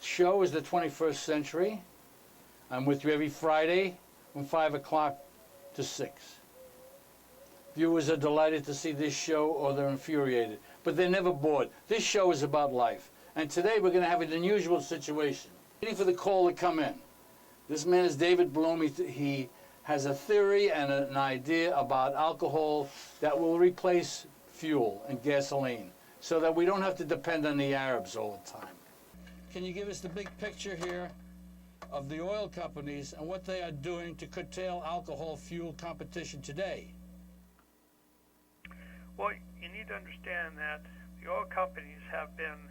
show is the 21st Century. I'm with you every Friday from 5 o'clock to 6. Viewers are delighted to see this show, or they're infuriated, but they're never bored. This show is about life. And today we're going to have an unusual situation. Waiting for the call to come in. This man is David Blume. He has a theory and an idea about alcohol that will replace fuel and gasoline so that we don't have to depend on the Arabs all the time. Can you give us the big picture here of the oil companies and what they are doing to curtail alcohol fuel competition today? Well, you need to understand that the oil companies have been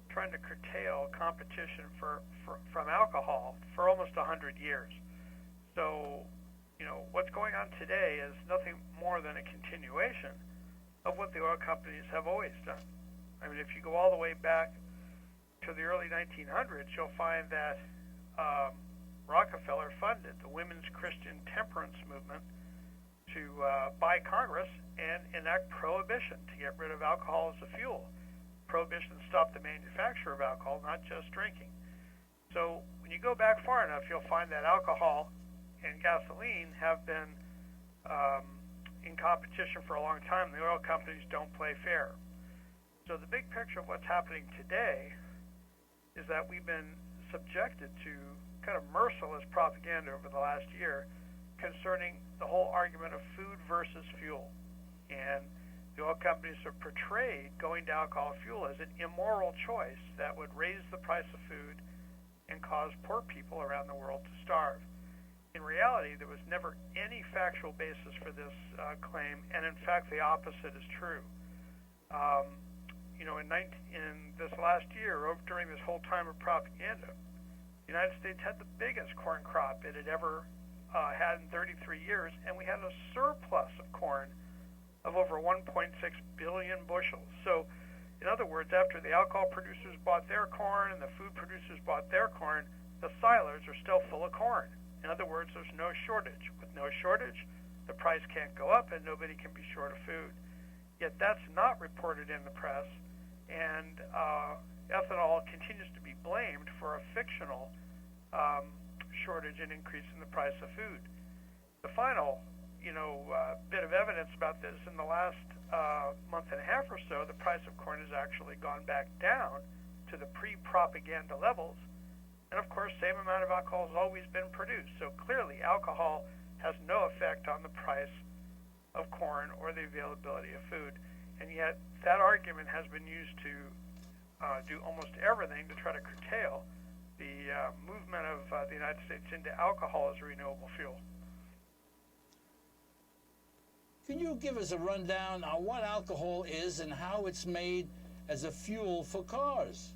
trying to curtail competition from alcohol for almost 100 years. So, what's going on today is nothing more than a continuation of what the oil companies have always done. I mean, if you go all the way back to the early 1900s, you'll find that Rockefeller funded the women's Christian temperance movement to buy Congress and enact prohibition to get rid of alcohol as a fuel. Prohibition stopped the manufacture of alcohol, not just drinking. So when you go back far enough, you'll find that alcohol and gasoline have been in competition for a long time. The oil companies don't play fair. So the big picture of what's happening today is that we've been subjected to kind of merciless propaganda over the last year concerning the whole argument of food versus fuel. And the oil companies have portrayed going to alcohol fuel as an immoral choice that would raise the price of food and cause poor people around the world to starve. In reality, there was never any factual basis for this claim, and in fact, the opposite is true. In this last year, during this whole time of propaganda, the United States had the biggest corn crop it had ever had in 33 years, and we had a surplus of corn of over 1.6 billion bushels. So, in other words, after the alcohol producers bought their corn and the food producers bought their corn, the silos are still full of corn. In other words, there's no shortage. With no shortage, the price can't go up and nobody can be short of food. Yet that's not reported in the press, and ethanol continues to be blamed for a fictional shortage and increase in the price of food. The final bit of evidence about this, in the last month and a half or so, the price of corn has actually gone back down to the pre-propaganda levels. And of course, same amount of alcohol has always been produced. So clearly, alcohol has no effect on the price of corn or the availability of food. And yet, that argument has been used to do almost everything to try to curtail the movement of the United States into alcohol as a renewable fuel. Can you give us a rundown on what alcohol is and how it's made as a fuel for cars?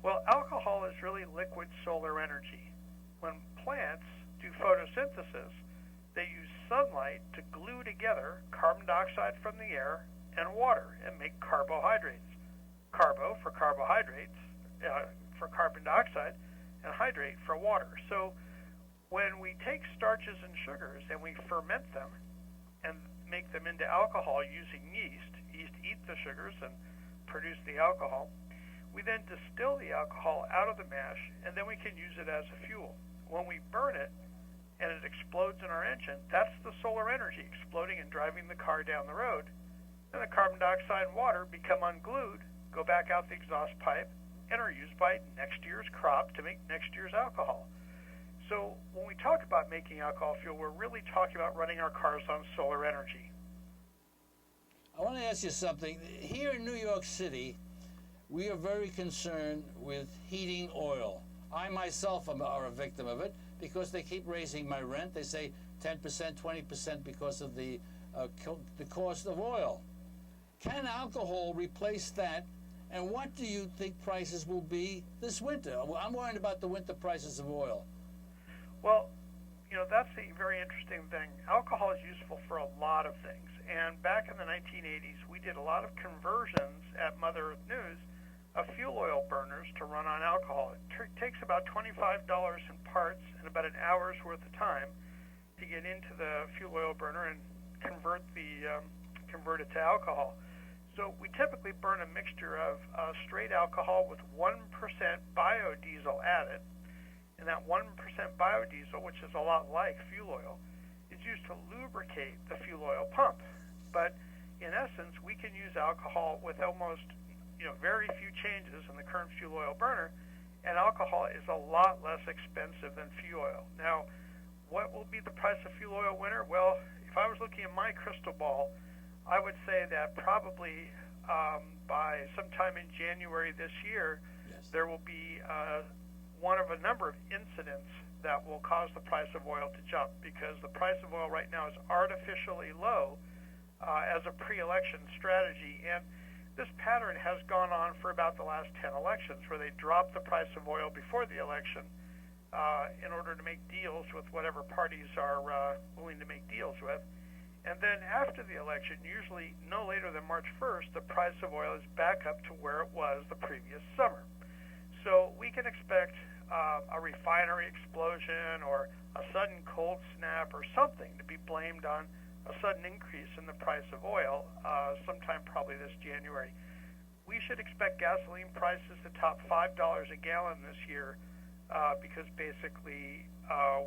Well, alcohol is really liquid solar energy. When plants do photosynthesis, they use sunlight to glue together carbon dioxide from the air and water and make carbohydrates. Carbo for carbohydrates, for carbon dioxide, and hydrate for water. So when we take starches and sugars and we ferment them and make them into alcohol using yeast eats the sugars and produce the alcohol, we then distill the alcohol out of the mash, and then we can use it as a fuel. When we burn it and it explodes in our engine, that's the solar energy exploding and driving the car down the road. Then the carbon dioxide and water become unglued, go back out the exhaust pipe, and are used by next year's crop to make next year's alcohol. So when we talk about making alcohol fuel, we're really talking about running our cars on solar energy. I want to ask you something. Here in New York City, we are very concerned with heating oil. I myself am a victim of it because they keep raising my rent. They say 10%, 20% because of the cost of oil. Can alcohol replace that? And what do you think prices will be this winter? I'm worried about the winter prices of oil. Well, that's a very interesting thing. Alcohol is useful for a lot of things. And back in the 1980s, we did a lot of conversions at Mother Earth News of fuel oil burners to run on alcohol. It takes about $25 in parts and about an hour's worth of time to get into the fuel oil burner and convert it to alcohol. So we typically burn a mixture of straight alcohol with 1% biodiesel added. And that 1% biodiesel, which is a lot like fuel oil, is used to lubricate the fuel oil pump. But in essence, we can use alcohol with almost very few changes in the current fuel oil burner, and alcohol is a lot less expensive than fuel oil. Now, what will be the price of fuel oil winter? Well, if I was looking at my crystal ball, I would say that probably by sometime in January this year, Yes. there will be one of a number of incidents that will cause the price of oil to jump, because the price of oil right now is artificially low as a pre-election strategy. And this pattern has gone on for about the last 10 elections, where they drop the price of oil before the election in order to make deals with whatever parties are willing to make deals with. And then after the election, usually no later than March 1st, the price of oil is back up to where it was the previous summer. So we can expect a refinery explosion or a sudden cold snap or something to be blamed on a sudden increase in the price of oil sometime probably this January. We should expect gasoline prices to top $5 a gallon this year because basically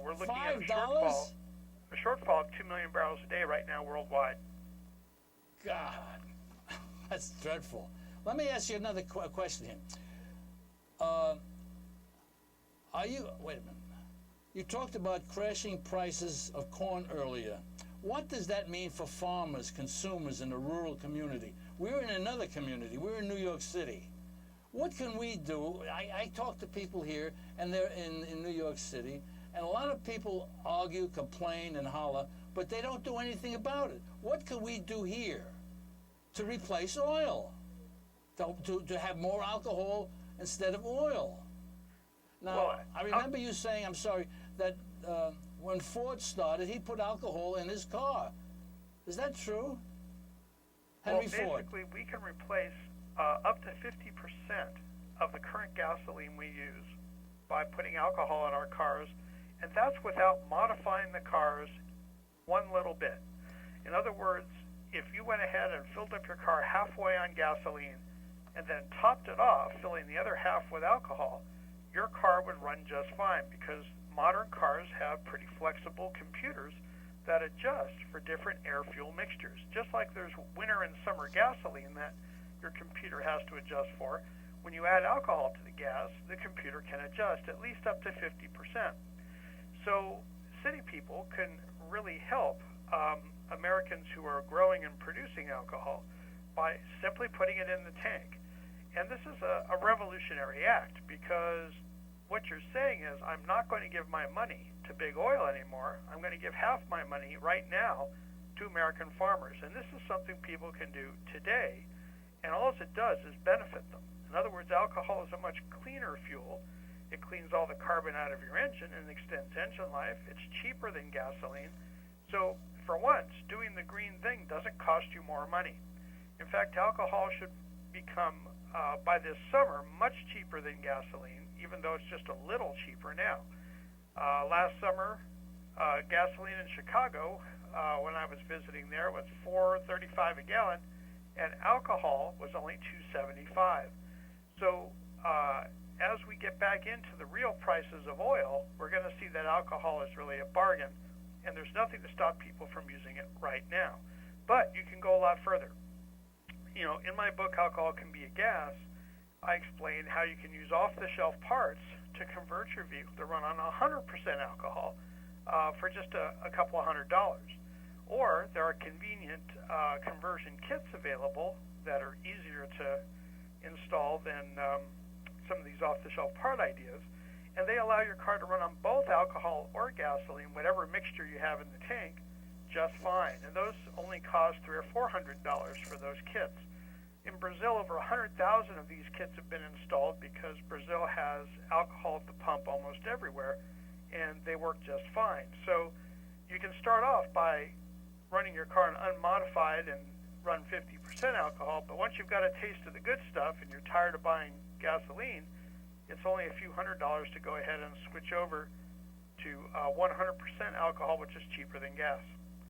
we're looking at a shortfall of 2 million barrels a day right now worldwide. God, that's dreadful. Let me ask you another question here. Wait a minute. You talked about crashing prices of corn earlier. What does that mean for farmers, consumers in the rural community? We're in another community. We're in New York City. What can we do? I talk to people here, and they're in New York City, and a lot of people argue, complain, and holler, but they don't do anything about it. What can we do here to replace oil? To have more alcohol instead of oil? Now, Well, I remember you saying, I'm sorry, that when Ford started, he put alcohol in his car. Is that true? Henry Ford. Basically, we can replace up to 50% of the current gasoline we use by putting alcohol in our cars, and that's without modifying the cars one little bit. In other words, if you went ahead and filled up your car halfway on gasoline and then topped it off, filling the other half with alcohol, your car would run just fine, because modern cars have pretty flexible computers that adjust for different air-fuel mixtures. Just like there's winter and summer gasoline that your computer has to adjust for, when you add alcohol to the gas, the computer can adjust at least up to 50%. So city people can really help Americans who are growing and producing alcohol by simply putting it in the tank. And this is a revolutionary act, because what you're saying is, I'm not going to give my money to big oil anymore. I'm going to give half my money right now to American farmers. And this is something people can do today, and all it does is benefit them. In other words, alcohol is a much cleaner fuel. It cleans all the carbon out of your engine and extends engine life. It's cheaper than gasoline. So for once, doing the green thing doesn't cost you more money. In fact, alcohol should become, by this summer, much cheaper than gasoline, even though it's just a little cheaper now. Last summer, gasoline in Chicago, when I was visiting there, was $4.35 a gallon, and alcohol was only $2.75. So as we get back into the real prices of oil, we're going to see that alcohol is really a bargain, and there's nothing to stop people from using it right now. But you can go a lot further. You know, in my book, Alcohol Can Be a Gas, I explain how you can use off-the-shelf parts to convert your vehicle to run on 100% alcohol for just a couple of $100. Or there are convenient conversion kits available that are easier to install than some of these off-the-shelf part ideas, and they allow your car to run on both alcohol or gasoline, whatever mixture you have in the tank, just fine. And those only cost $300 or $400 for those kits. In Brazil, over 100,000 of these kits have been installed, because Brazil has alcohol at the pump almost everywhere, and they work just fine. So you can start off by running your car on unmodified and run 50% alcohol, but once you've got a taste of the good stuff and you're tired of buying gasoline, it's only a few $100s to go ahead and switch over to 100% alcohol, which is cheaper than gas.